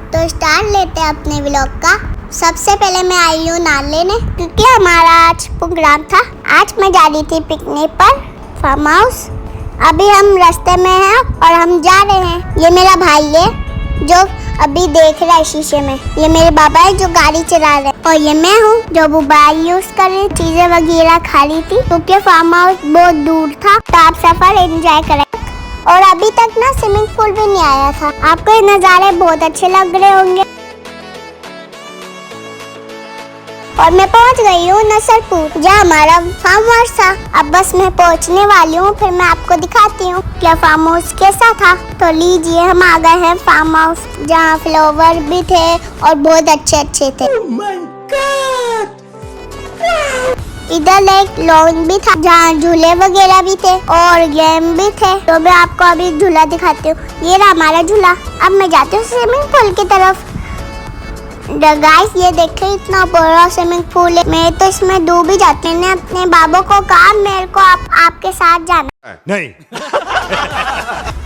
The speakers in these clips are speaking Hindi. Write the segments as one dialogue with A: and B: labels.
A: तो स्टार्ट लेते हैं अपने व्लॉग का। सबसे पहले मैं आई हूँ नान लेने, क्योंकि हमारा आज प्रोग्राम था। आज मैं जा रही थी पिकनिक पर फार्म हाउस। अभी हम रास्ते में हैं और हम जा रहे हैं। ये मेरा भाई है जो अभी देख रहा है शीशे में। ये मेरे बाबा है जो गाड़ी चला रहे हैं, और ये मैं हूँ जो मोबाइल यूज कर रही, चीजें वगैरह खा रही थी, क्योंकि फार्म हाउस बहुत दूर था। तो आप सफर एंजॉय करें। और अभी तक ना स्विमिंग पूल भी नहीं आया था। आपको ये नज़ारे बहुत अच्छे लग रहे होंगे। और मैं पहुंच गई हूँ नसरपुर, जहाँ हमारा फार्म हाउस था। अब बस मैं पहुंचने वाली हूँ, फिर मैं आपको दिखाती हूँ क्या फार्म हाउस कैसा था। तो लीजिए, हम आ गए हैं फार्म हाउस, जहाँ फ्लावर भी थे और बहुत अच्छे अच्छे थे।
B: Oh my God!
A: इधर एक लॉन भी था, जहाँ झूले वगैरह भी थे और गेम भी थे। तो मैं आपको अभी झूला दिखाती हूँ। ये रहा हमारा झूला। अब मैं जाती हूँ स्विमिंग पूल की तरफ। गाइस, ये देखे इतना बड़ा स्विमिंग पूल है। मैं तो इसमें डूब ही जाते हैं। अपने बाबू को कहा मेरे को आपके साथ जाना
B: नहीं।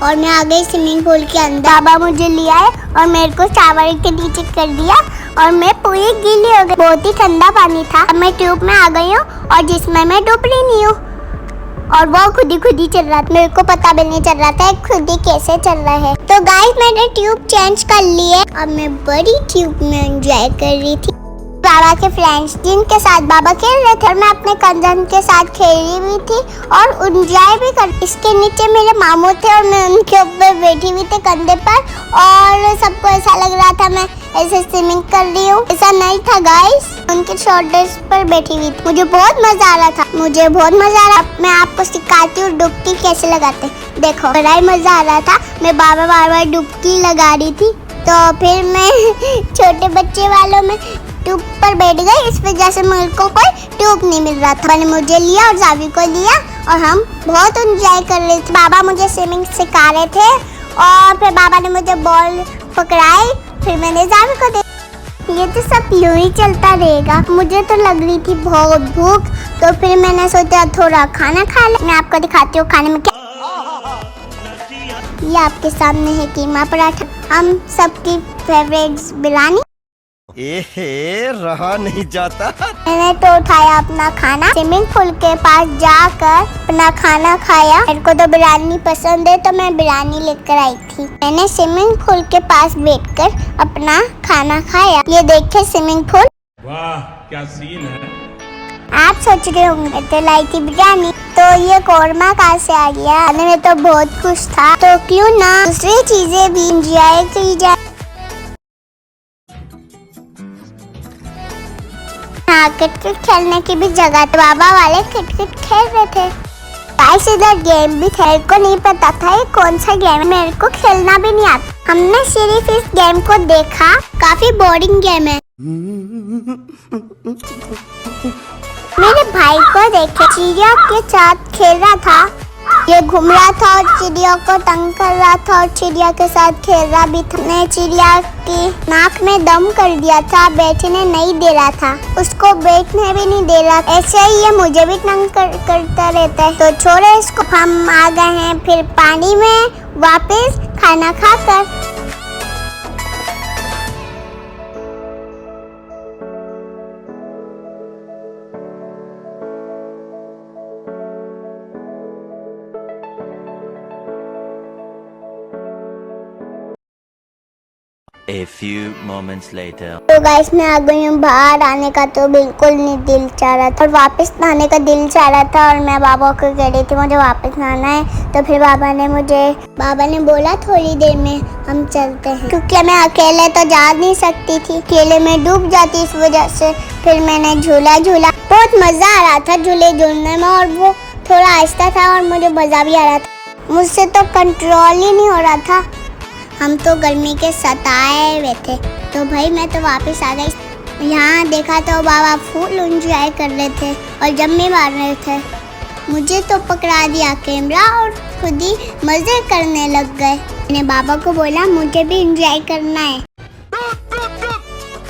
A: और मैं आ गई स्विमिंग पूल के अंदर। बाबा मुझे ले आए और मेरे को शावर के नीचे कर दिया और मैं पूरी गीली हो गई। बहुत ही ठंडा पानी था। अब मैं ट्यूब में आ गई हूँ और जिसमें मैं डूब रही नहीं हूँ, और वो खुद ही चल रहा था। मेरे को पता भी नहीं चल रहा था खुद ही कैसे चल रहा है। तो गाइस, मैंने ट्यूब चेंज कर ली है। अब मैं बड़ी ट्यूब में एंजॉय कर रही थी। बाबा के फ्रेंड्स जिनके साथ बाबा खेल रहे थे, और मैं अपने कजन के साथ खेल रही हुई थी और एंजॉय भी कर। इसके नीचे मेरे मामू थे और मैं उनके ऊपर बैठी हुई थी कंधे पर, और सबको ऐसा लग रहा था मैं ऐसे स्विमिंग कर रही हूँ। ऐसा नहीं था गाइस, उनके शोल्डर्स पर बैठी हुई थी। मुझे बहुत मजा आ रहा था। मैं आपको सिखाती हूँ डुबकी कैसे लगाते। देखो, बड़ा ही मजा आ रहा था। मैं बार बार डुबकी लगा रही थी। तो फिर मैं छोटे बच्चे वालों में ट्यूब पर बैठ गई। इस वजह से मेरे को कोई ट्यूब नहीं मिल रहा था। मैंने मुझे लिया और जावी को लिया और हम बहुत एंजॉय कर रहे थे। बाबा मुझे स्विमिंग सिखा रहे थे और फिर बाबा ने मुझे बॉल पकड़ाई, फिर मैंने जावी को दे। ये तो सब यूं ही चलता रहेगा। मुझे तो लग रही थी बहुत भूख, तो फिर मैंने सोचा थोड़ा खाना खा ले। मैं आपको दिखाती हूँ खाने में क्या। ये आपके सामने है कीमा पराठा, हम सबकी फेवरेट बिरयानी।
B: रहा नहीं जाता।
A: मैंने तो उठाया अपना खाना, स्विमिंग पूल के पास जाकर अपना खाना खाया। मेरे को तो बिरयानी पसंद है, तो मैं बिरयानी लेकर आई थी। मैंने स्विमिंग पूल के पास बैठकर अपना खाना खाया। ये देखे स्विमिंग पूल।
B: वाह, क्या सीन है।
A: आप सोच रहे होंगे तो लाई थी बिरयानी, तो ये कोरमा कहाँ से आ गया। मैं तो बहुत खुश था, तो क्यों ना दूसरी चीजें भी एंजॉय की जाए। हाँ, क्रिकेट खेलने की भी जगह। बाबा वाले क्रिकेट खेल रहे थे। गाइस, इधर गेम भी थे। मेरे को नहीं पता था ये कौन सा गेम है। मेरे को खेलना भी नहीं आता। हमने सिर्फ इस गेम को देखा। काफी बोरिंग गेम है। मेरे भाई को देखे चिड़िया के साथ खेल रहा था। ये घूम रहा था और चिड़िया को तंग कर रहा था और चिड़िया के साथ खेल रहा भी था। मैं चिड़िया की नाक में दम कर दिया था, बैठने नहीं दे रहा था, उसको बैठने भी नहीं दे रहा। ऐसे ही ये मुझे भी तंग करता रहता है। तो छोड़े इसको। हम आ गए हैं फिर पानी में वापस खाना खाकर।
C: A few moments later.
A: तो गाइस, मैं आ गई हूँ। बाहर आने का तो बिल्कुल नहीं दिल चाह रहा था और वापस नहाने का दिल चाह रहा था, और मैं बाबा को कह रही थी मुझे वापस नहाना है। तो फिर बाबा ने बोला थोड़ी देर में हम चलते हैं, क्योंकि मैं अकेले तो जा नहीं सकती थी। अकेले में डूब जाती, इस वजह से फिर मैंने झूला। बहुत मजा आ रहा था झूले झूलने में, और वो थोड़ा आहिस्ता था और मुझे मजा भी आ रहा था। मुझसे तो कंट्रोल ही नहीं हो रहा था। हम तो गर्मी के सताए हुए थे। तो भाई मैं तो वापस आ गई। यहाँ देखा तो बाबा फुल एंजॉय कर रहे थे और जम्मे मार रहे थे। मुझे तो पकड़ा दिया कैमरा और खुद ही मजे करने लग गए। मैंने बाबा को बोला मुझे भी एंजॉय करना है।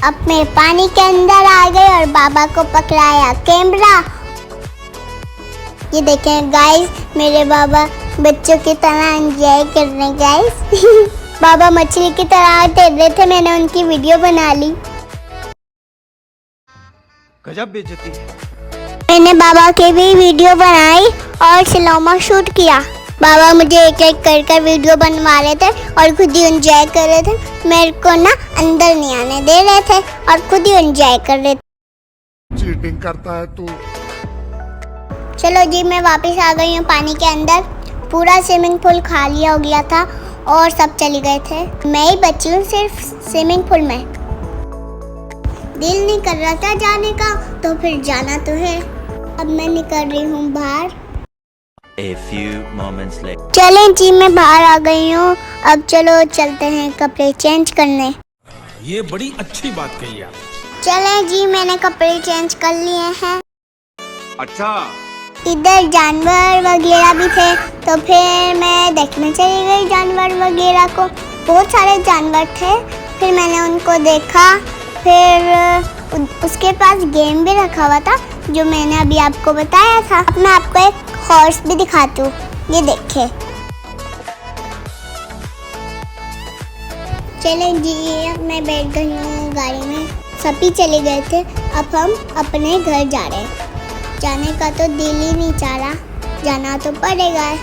A: अब मैं पानी के अंदर आ गई और बाबा को पकड़ाया कैमरा। ये देखें गाइस, मेरे बाबा बच्चों की तरह एंजॉय कर रहे हैं गाइस। बाबा मछली की तरह तैर रहे थे, मैंने उनकी वीडियो बना ली।
B: गजब बेइज्जती है।
A: मैंने बाबा की भी वीडियो बनाई और स्लोमो शूट किया। बाबा मुझे एक एक कर वीडियो बनवा रहे थे और खुद ही एंजॉय कर रहे थे। मेरे को ना अंदर नहीं आने दे रहे थे और खुद ही एंजॉय कर रहे थे।
D: चीटिंग करता है तू।
A: चलो जी, मैं वापस आ गई हूँ पानी के अंदर। पूरा स्विमिंग पूल खाली हो गया था और सब चले गए थे। मैं ही बची हूँ सिर्फ स्विमिंग पूल में। दिल नहीं कर रहा था जाने का, तो फिर जाना तो है। अब मैं निकल रही हूँ बाहर।
C: A few moments later.
A: चलें जी, मैं बाहर आ गई हूँ। अब चलो चलते हैं कपड़े चेंज करने।
B: ये बड़ी अच्छी बात कही आप।
A: चलें जी, मैंने कपड़े चेंज कर लिए हैं।
B: अच्छा।
A: इधर जानवर वगैरह भी थे, तो फिर मैं देखने चली गई जानवर वगैरह को। बहुत सारे जानवर थे, फिर मैंने उनको देखा। फिर उसके पास गेम भी रखा हुआ था, जो मैंने अभी आपको बताया था। अब मैं आपको एक हॉर्स भी दिखाती हूँ, ये देखिए। चलें जी, अब मैं बैठ गई हूँ गाड़ी में। सभी चले गए थे, अब हम अपने घर जा रहे हैं। जाने का तो दिल ही नहीं चाह रहा, जाना तो पड़ेगा।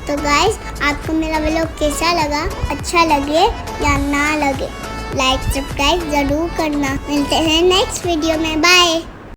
A: तो गाइस, आपको मेरा व्लॉग कैसा लगा? अच्छा लगे या ना लगे, लाइक सब्सक्राइब जरूर करना। मिलते हैं नेक्स्ट वीडियो में। बाय।